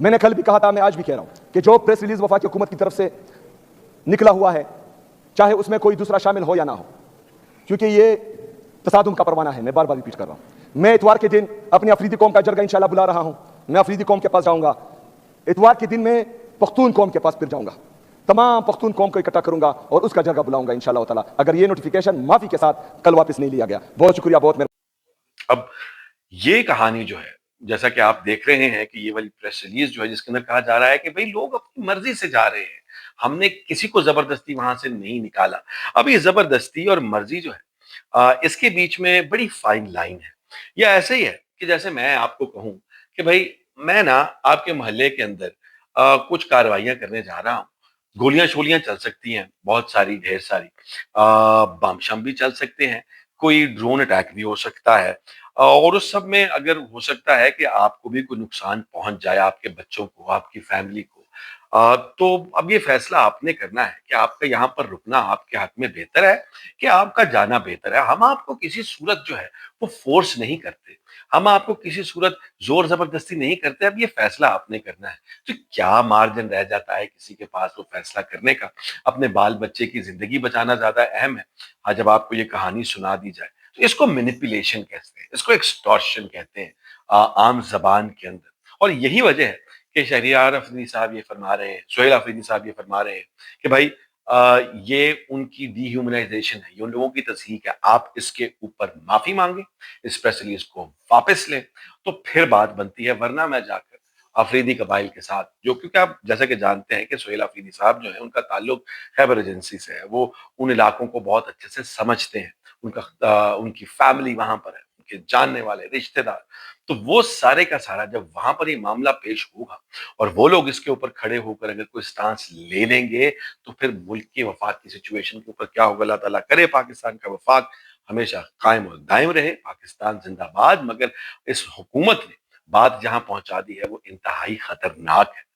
میں نے کل بھی کہا تھا, میں آج بھی کہہ رہا ہوں کہ جو پریس ریلیز وفاقی حکومت کی طرف سے نکلا ہوا ہے, چاہے اس میں کوئی دوسرا شامل ہو یا نہ ہو, کیونکہ یہ تصادم کا پروانہ ہے, میں بار بار ریپیٹ کر رہا ہوں. میں اتوار کے دن اپنی افریدی قوم کا جرگہ انشاءاللہ بلا رہا ہوں. میں افریدی قوم کے پاس جاؤں گا. اتوار کے دن میں پختون قوم کے پاس پھر جاؤں گا, تمام پختون قوم کو اکٹھا کروں گا اور اس کا جرگہ بلاؤں گا انشاءاللہ تعالی, اگر یہ نوٹیفیکیشن معافی کے ساتھ کل واپس نہیں لیا گیا. بہت شکریہ, بہت مہربانی. اب یہ کہانی جو ہے, جیسا کہ آپ دیکھ رہے ہیں کہ یہ والی پریس ریلیز جو ہے جس کے اندر کہا جا رہا ہے کہ بھئی لوگ اپنی مرضی سے جا رہے ہیں, ہم نے کسی کو زبردستی وہاں سے نہیں نکالا. اب یہ زبردستی اور مرضی جو ہے اس کے بیچ میں بڑی فائن لائن ہے. یہ ایسے ہی ہے کہ جیسے میں آپ کو کہوں کہ بھئی میں نا آپ کے محلے کے اندر کچھ کاروائیاں کرنے جا رہا ہوں. گولیاں شولیاں چل سکتی ہیں بہت ساری, ڈھیر ساری, بم شم بھی چل سکتے ہیں, کوئی ڈرون اٹیک بھی ہو سکتا ہے, اور اس سب میں اگر ہو سکتا ہے کہ آپ کو بھی کوئی نقصان پہنچ جائے, آپ کے بچوں کو, آپ کی فیملی کو, تو اب یہ فیصلہ آپ نے کرنا ہے کہ آپ کا یہاں پر رکنا آپ کے حق میں بہتر ہے کہ آپ کا جانا بہتر ہے. ہم آپ کو کسی صورت جو ہے وہ فورس نہیں کرتے, ہم آپ کو کسی صورت زور زبردستی نہیں کرتے. اب یہ فیصلہ آپ نے کرنا ہے. تو کیا مارجن رہ جاتا ہے کسی کے پاس وہ فیصلہ کرنے کا؟ اپنے بال بچے کی زندگی بچانا زیادہ اہم ہے. ہاں, جب آپ کو یہ کہانی سنا دی جائے تو اس کو مینیپولیشن کہتے ہیں, اس کو ایکسٹورشن کہتے ہیں عام زبان کے اندر. اور یہی وجہ ہے کہ شہریار افریدی صاحب یہ فرما رہے ہیں, سہیل افریدی صاحب یہ فرما رہے ہیں کہ بھائی یہ ان کی ڈی ہیومنائزیشن ہے, یہ ان لوگوں کی تصحیح ہے. آپ اس کے اوپر معافی مانگیں, اس پریس ریلیز کو واپس لیں, تو پھر بات بنتی ہے. ورنہ میں جا کر افریدی قبائل کے ساتھ, جو کیونکہ آپ جیسا کہ جانتے ہیں کہ سہیل افریدی صاحب جو ہیں ان کا تعلق خیبر ایجنسی سے ہے, وہ ان علاقوں کو بہت اچھے سے سمجھتے ہیں, ان کی فیملی وہاں پر ہے, ان کے جاننے والے رشتہ دار. تو وہ سارے کا سارا جب وہاں پر یہ معاملہ پیش ہوگا اور وہ لوگ اس کے اوپر کھڑے ہو کر اگر کوئی سٹانس لے لیں گے, تو پھر ملک کے وفاق کی سچویشن کے اوپر کیا ہوگا, اللہ تعالیٰ کرے پاکستان کا وفاق ہمیشہ قائم اور دائم رہے, پاکستان زندہ باد. مگر اس حکومت نے بات جہاں پہنچا دی ہے وہ انتہائی خطرناک ہے.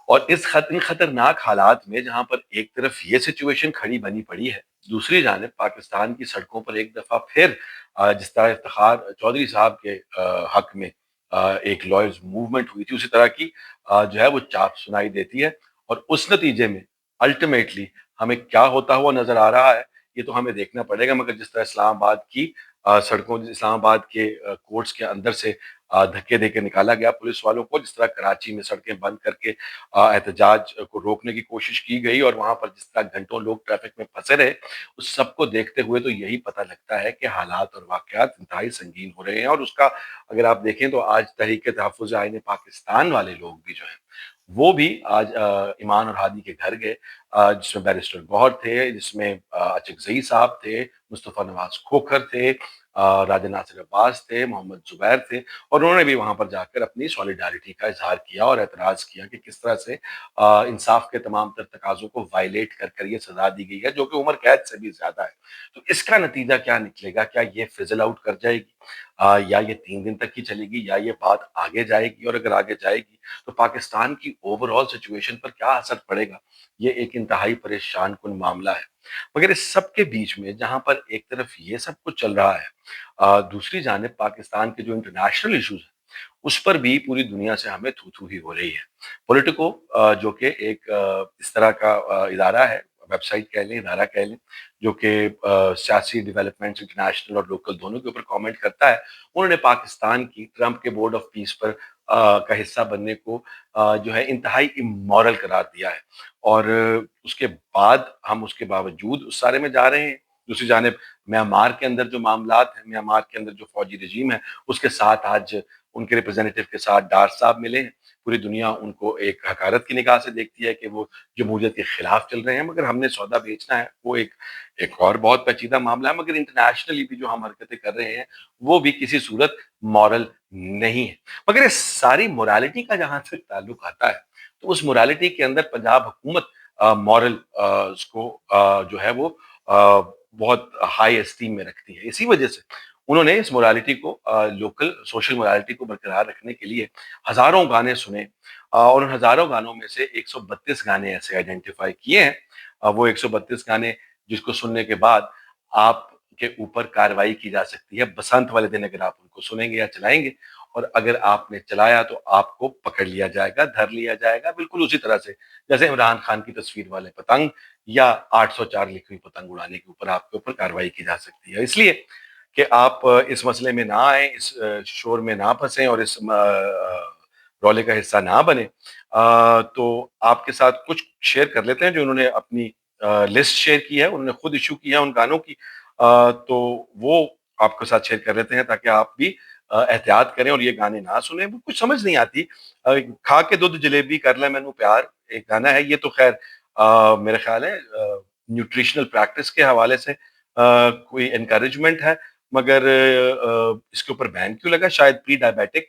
اور ان خطرناک حالات میں جہاں پر ایک طرف یہ سچویشن کھڑی بنی پڑی ہے, دوسری جانب پاکستان کی سڑکوں پر ایک دفعہ پھر جس طرح افتخار چودھری صاحب کے حق میں ایک لائرز موومنٹ ہوئی تھی, اسی طرح کی جو ہے وہ چاپ سنائی دیتی ہے. اور اس نتیجے میں الٹیمیٹلی ہمیں کیا ہوتا ہوا نظر آ رہا ہے یہ تو ہمیں دیکھنا پڑے گا. مگر جس طرح اسلام آباد کی سڑکوں, اسلام آباد کے کورٹس کے اندر سے دھکے دے کے نکالا گیا پولیس والوں کو, جس طرح کراچی میں سڑکیں بند کر کے احتجاج کو روکنے کی کوشش کی گئی, اور وہاں پر جس طرح گھنٹوں لوگ ٹریفک میں پھنسے رہے, اس سب کو دیکھتے ہوئے تو یہی پتہ لگتا ہے کہ حالات اور واقعات انتہائی سنگین ہو رہے ہیں. اور اس کا اگر آپ دیکھیں تو آج تحریک تحفظ آئین پاکستان والے لوگ بھی جو ہیں وہ بھی آج ایمان اور ہادی کے گھر گئے, جس میں بیرسٹر گوہر تھے, جس میں اچکزئی صاحب تھے, مصطفیٰ نواز کھوکھر تھے, راجہ ناصر عباس تھے, محمد زبیر تھے, اور انہوں نے بھی وہاں پر جا کر اپنی سولیڈارٹی کا اظہار کیا اور اعتراض کیا کہ کس طرح سے انصاف کے تمام تر تقاضوں کو وائلیٹ کر کر یہ سزا دی گئی ہے جو کہ عمر قید سے بھی زیادہ ہے. تو اس کا نتیجہ کیا نکلے گا؟ کیا یہ فزل آؤٹ کر جائے گی, یا یہ 3 دن تک ہی چلے گی, یا یہ بات آگے جائے گی؟ اور اگر آگے جائے گی تو پاکستان کی اوور آل سچویشن پر کیا اثر پڑے گا؟ یہ ایک انتہائی پریشان کن معاملہ ہے. مگر اس سب کے بیچ میں جہاں پر ایک طرف یہ سب کچھ چل رہا ہے, دوسری جانب پاکستان کے جو انٹرنیشنل ایشوز ہیں اس پر بھی پوری دنیا سے ہمیں تھو تھو ہی ہو رہی ہے. پولیٹیکو جو کہ ایک اس طرح کا ادارہ ہے, ویب سائٹ کہہ لیں, ادارہ کہہ لیں, جو کہ سیاسی ڈیولپمنٹس انٹرنیشنل اور لوکل دونوں کے اوپر کامنٹ کرتا ہے, انہوں نے پاکستان کی ٹرمپ کے بورڈ آف پیس پر کا حصہ بننے کو جو ہے انتہائی امورل قرار دیا ہے. اور اس کے بعد ہم اس کے باوجود اس سارے میں جا رہے ہیں. دوسری جانب میانمار کے اندر جو معاملات ہیں, میانمار کے اندر جو فوجی رجیم ہے, اس کے ساتھ آج ان کے ریپرزینٹیو کے ساتھ ڈار صاحب ملے ہیں. پوری دنیا ان کو ایک حقارت کی نگاہ سے دیکھتی ہے کہ وہ جمہوریت کے خلاف چل رہے ہیں. مگر ہم نے سودا بیچنا ہے, وہ ایک اور بہت پیچیدہ معاملہ ہے. مگر انٹرنیشنلی بھی جو ہم حرکتیں کر رہے ہیں وہ بھی کسی صورت مورل نہیں ہے. مگر اس ساری مورالٹی کا جہاں سے تعلق آتا ہے تو اس مورالٹی کے اندر پنجاب حکومت مورل اس کو جو ہے وہ بہت ہائی اسٹیم میں رکھتی ہے. اسی وجہ سے انہوں نے اس مورالٹی کو, لوکل سوشل مورالٹی کو برقرار رکھنے کے لیے ہزاروں گانے سنے, اور ان ہزاروں گانوں میں سے 132 گانے ایسے آئیڈینٹیفائی کیے ہیں. وہ 132 گانے جس کو سننے کے بعد آپ کے اوپر کاروائی کی جا سکتی ہے بسنت والے دن اگر آپ ان کو سنیں گے یا چلائیں گے. اور اگر آپ نے چلایا تو آپ کو پکڑ لیا جائے گا، دھر لیا جائے گا، بالکل اسی طرح سے جیسے عمران خان کی تصویر والے پتنگ یا 804 لکھی ہوئی پتنگ اڑانے کے اوپر آپ کے اوپر کارروائی کی جا سکتی ہے۔ اس لیے کہ آپ اس مسئلے میں نہ آئیں، اس شور میں نہ پھنسیں اور اس رولے کا حصہ نہ بنے، تو آپ کے ساتھ کچھ شیئر کر لیتے ہیں جو انہوں نے اپنی لسٹ شیئر کی ہے، انہوں نے خود ایشو کی ہے ان گانوں کی، تو وہ آپ کے ساتھ شیئر کر لیتے ہیں تاکہ آپ بھی احتیاط کریں اور یہ گانے نہ سنیں۔ وہ کچھ سمجھ نہیں آتی، کھا کے دودھ جلیبی کر لے مینوں پیار ایک گانا ہے، یہ تو خیر میرا خیال ہے نیوٹریشنل پریکٹس کے حوالے سے کوئی انکریجمنٹ ہے، مگر اس کے اوپر بین کیوں لگا؟ شاید پری ڈائبیٹک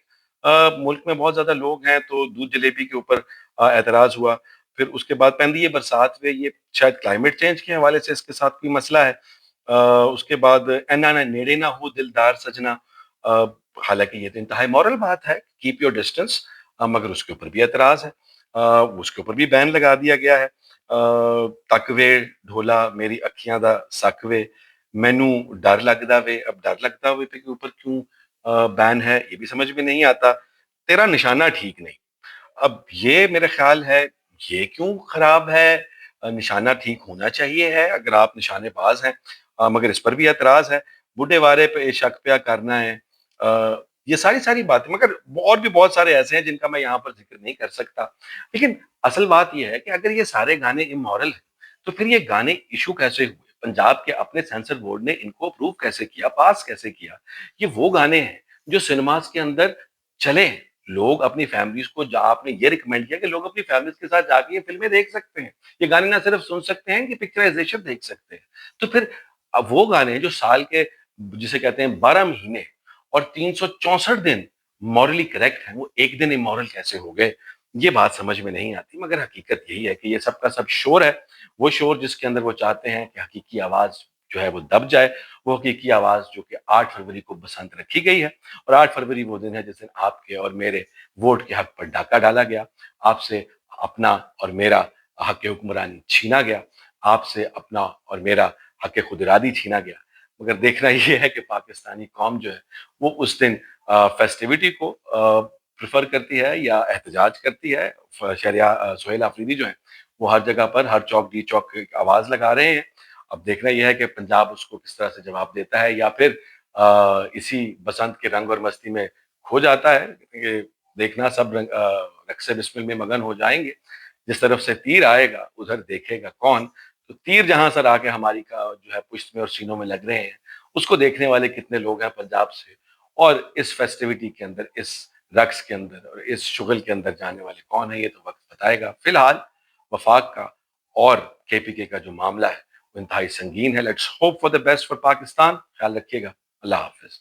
ملک میں بہت زیادہ لوگ ہیں تو دودھ جلیبی کے اوپر اعتراض ہوا۔ پھر اس کے بعد پہلے یہ برسات میں یہ شاید کلائمیٹ چینج کے حوالے سے اس کے ساتھ کوئی مسئلہ ہے۔ اس کے بعد اینا نہ نیڑے نہ ہو دلدار سجنا، حالانکہ یہ تو انتہائی مورل بات ہے، کیپ یور ڈسٹینس، مگر اس کے اوپر بھی اعتراض ہے، اس کے اوپر بھی بین لگا دیا گیا ہے۔ تکوے ڈھولا میری اکھیاں دا سکوے، مینوں ڈر لگدا وے، اب ڈر لگتا ہوئے پہ کے اوپر کیوں بین ہے یہ بھی سمجھ میں نہیں آتا۔ تیرا نشانہ ٹھیک نہیں، اب یہ میرا خیال ہے یہ کیوں خراب ہے؟ نشانہ ٹھیک ہونا چاہیے ہے اگر آپ نشانے باز ہیں، مگر اس پر بھی اعتراض ہے۔ بڈھے وارے پہ شک پیا کرنا ہے، یہ ساری باتیں، مگر اور بھی بہت سارے ایسے ہیں جن کا میں یہاں پر ذکر نہیں کر سکتا۔ لیکن اصل بات یہ ہے کہ اگر یہ سارے گانے امورل ہیں تو پھر یہ گانے ایشو کیسے ہوئے؟ پنجاب کے اپنے سینسر بورڈ نے ان کو اپروو کیسے کیا، پاس کیسے کیا؟ یہ وہ گانے ہیں جو سنیماز کے اندر چلے ہیں، لوگ اپنی فیملیز کو، آپ نے یہ ریکمینڈ کیا کہ لوگ اپنی فیملیز کے ساتھ جا کے یہ فلمیں دیکھ سکتے ہیں، یہ گانے نہ صرف سن سکتے ہیں کہ پکچرائزیشن دیکھ سکتے ہیں۔ تو پھر اب وہ گانے جو سال کے جسے کہتے ہیں 12 مہینے اور 364 دن مورلی کریکٹ ہیں، وہ ایک دن امورل کیسے ہو گئے؟ یہ بات سمجھ میں نہیں آتی، مگر حقیقت یہی ہے کہ یہ سب کا سب شور ہے، وہ شور جس کے اندر وہ چاہتے ہیں کہ حقیقی آواز جو ہے وہ دب جائے، وہ حقیقی آواز جو کہ 8 فروری کو بسنت رکھی گئی ہے، اور 8 فروری وہ دن ہے جس دن آپ کے اور میرے ووٹ کے حق پر ڈاکہ ڈالا گیا، آپ سے اپنا اور میرا حق حکمرانی چھینا گیا، آپ سے اپنا اور میرا حق خود ارادی چھینا گیا۔ مگر دیکھنا یہ ہے کہ پاکستانی قوم جو ہے وہ اس دن فیسٹیوٹی کو پریفر کرتی ہے یا احتجاج کرتی ہے۔ سہیل آفریدی جو ہیں وہ ہر جگہ پر ہر چوک ڈی چوک آواز لگا رہے ہیں، اب دیکھنا یہ ہے کہ پنجاب اس کو کس طرح سے جواب دیتا ہے، یا پھر اسی بسنت کے رنگ اور مستی میں کھو جاتا ہے۔ یہ دیکھنا، سب رقص بسمل میں مگن ہو جائیں گے، جس طرف سے تیر آئے گا ادھر دیکھے گا کون، تو تیر جہاں سر آ کے ہماری کا جو ہے پشت میں اور سینوں میں لگ رہے ہیں، اس کو دیکھنے والے کتنے لوگ ہیں پنجاب سے، اور اس فیسٹیوٹی کے اندر، اس رقص کے اندر اور اس شغل کے اندر جانے والے کون ہیں، یہ تو وقت بتائے گا۔ فی الحال وفاق کا اور کے پی کے کا جو معاملہ ہے وہ انتہائی سنگین ہے۔ Let's hope for the best for Pakistan. خیال رکھیے گا، اللہ حافظ۔